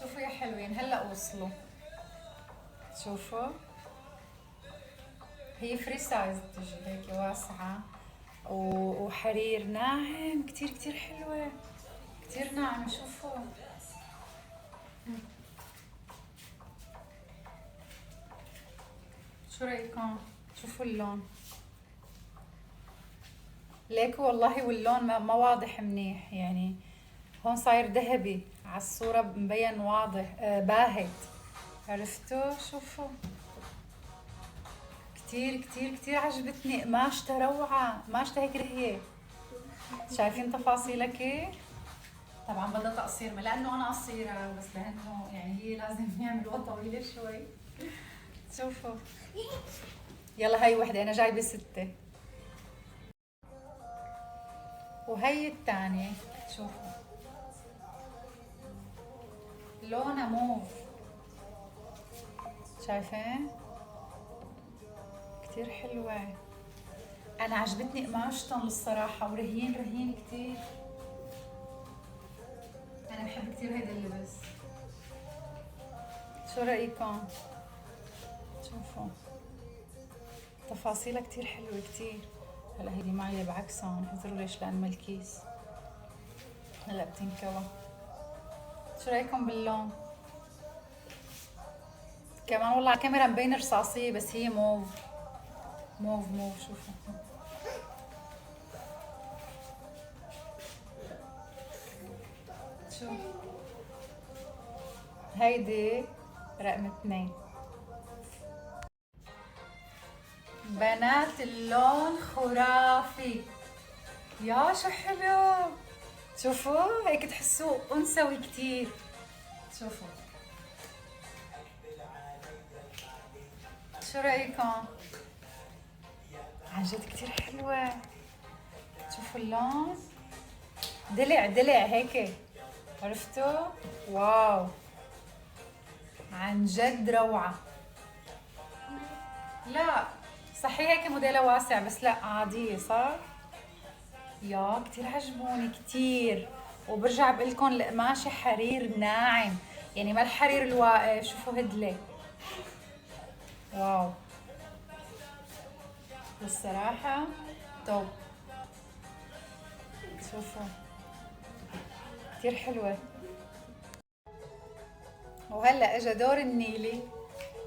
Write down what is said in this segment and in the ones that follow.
شوفوا يا حلوين، هلا وصلوا. شوفوا، هي فري سايز بتجي هيك واسعة وحرير ناعم، كتير كتير حلوة، كتير ناعمة. شوفوا، شو رأيكم؟ شوفوا اللون، ليكو والله، واللون ما واضح منيح يعني. هون صاير ذهبي على الصورة، مبين واضح باهت. عرفتوا؟ شوفوا، كتير كتير كتير عجبتني. قماشتها روعة، قماشتها هيك رهية. شايفين تفاصيلها كيف؟ طبعا بدها تقصير، ما لانه انا قصيره، بس لانه يعني هي لازم نعملوها طويله شوي. شوفوا، يلا هاي وحده، انا جايبه 6. وهي الثانيه. شوفوا، لونها موف. شايفين؟ كتير حلوه. انا عجبتني قماشتهم الصراحه، ورهيين رهيين كتير. انا بحب كتير هيدا اللبس. شو رايكم؟ شوفوا، تفاصيلها كتير حلوه كتير. هلا هيدي معي بعكسهم، اعذروا ليش، لانه الكيس هلا بتنكوى. شو رايكم باللون؟ كمان والله على الكاميرا مبين رصاصية، بس هي موف. موف موف. شوفوا، شو هيدي رقم 2. بنات اللون خرافي، يا شو حلو. شوفوا هيك تحسوه انثوي كتير. شوفوا، شو رايكم؟ عن جد كتير حلوة. شوفوا اللون، دلع دلع هيك. عرفتوا؟ واو، عن جد روعة. لا صحيح هيك موديلها واسع، بس لا عادية صح؟ يا كتير عجبوني كتير. وبرجع بقول لكم القماشة حرير ناعم، يعني ما الحرير الواقف. شوفوا هدلة، واو، الصراحة توب. شوفوا، كتير حلوة. وهلا اجا دور النيلي،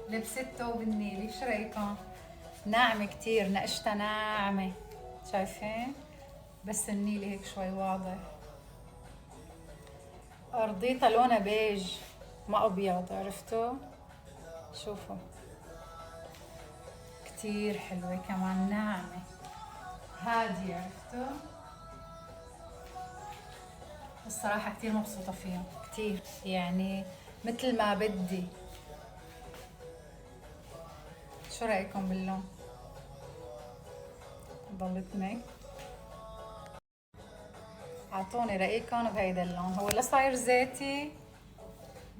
لبست توب النيلي. شو رايكم؟ ناعمة كتير، نقشتها ناعمة. شايفين؟ بس النيلي هيك شوي واضح. ارضيتها لونها بيج، ما ابيض. عرفتوا؟ شوفوا، كتير حلوة كمان، ناعمة هادية. عرفتوا؟ الصراحة كتير مبسوطة فيهم، كتير يعني مثل ما بدي. شو رأيكم باللون؟ ضلتني اعطوني رأيكم بهيدا اللون. هو لا صاير زيتي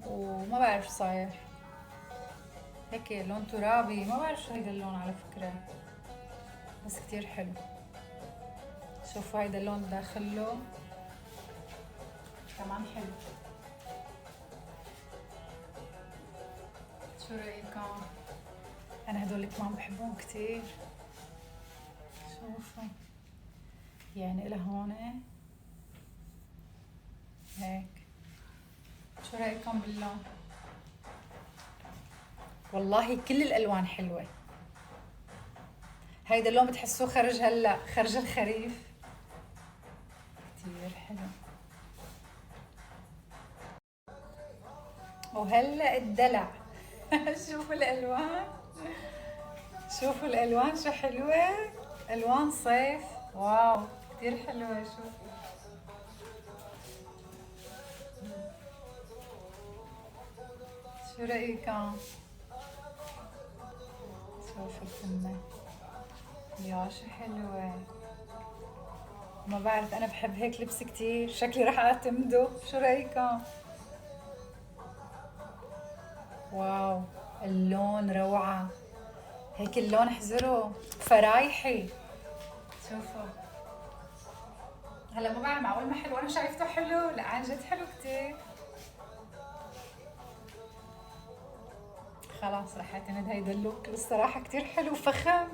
وما بعرف شو صاير، هيك لون ترابي، ما بعرف شو هيدا اللون على فكرة، بس كتير حلو. شوفوا هيدا اللون داخله كمان حلو. شو رأيكم؟ انا هدول كمان بحبهم كتير. شوفوا، يعني إلها هون هيك. شو رأيكم باللون؟ والله كل الألوان حلوة. هيدا اللون بتحسوه خرج هلا، خرج الخريف. كتير حلو. وهلا الدلع. شوفوا الألوان، شوفوا الألوان شو حلوة. ألوان صيف، واو، كتير حلوة. شوفوا، شو رأيكم؟ شوفوا الكمة، يا شو حلوة. ما بعرف، أنا بحب هيك لبس كتير، شكلي رح أعتمده. شو رأيكم؟ واو، اللون روعة. هيك اللون احذروا، فرايحي. شوفوا، هلا ما بعرف معقول ما حلو، انا شايفته حلو. لا عن جد حلو كتير. خلاص رح اعتمد هيدا اللوك، الصراحة كتير حلو فخم.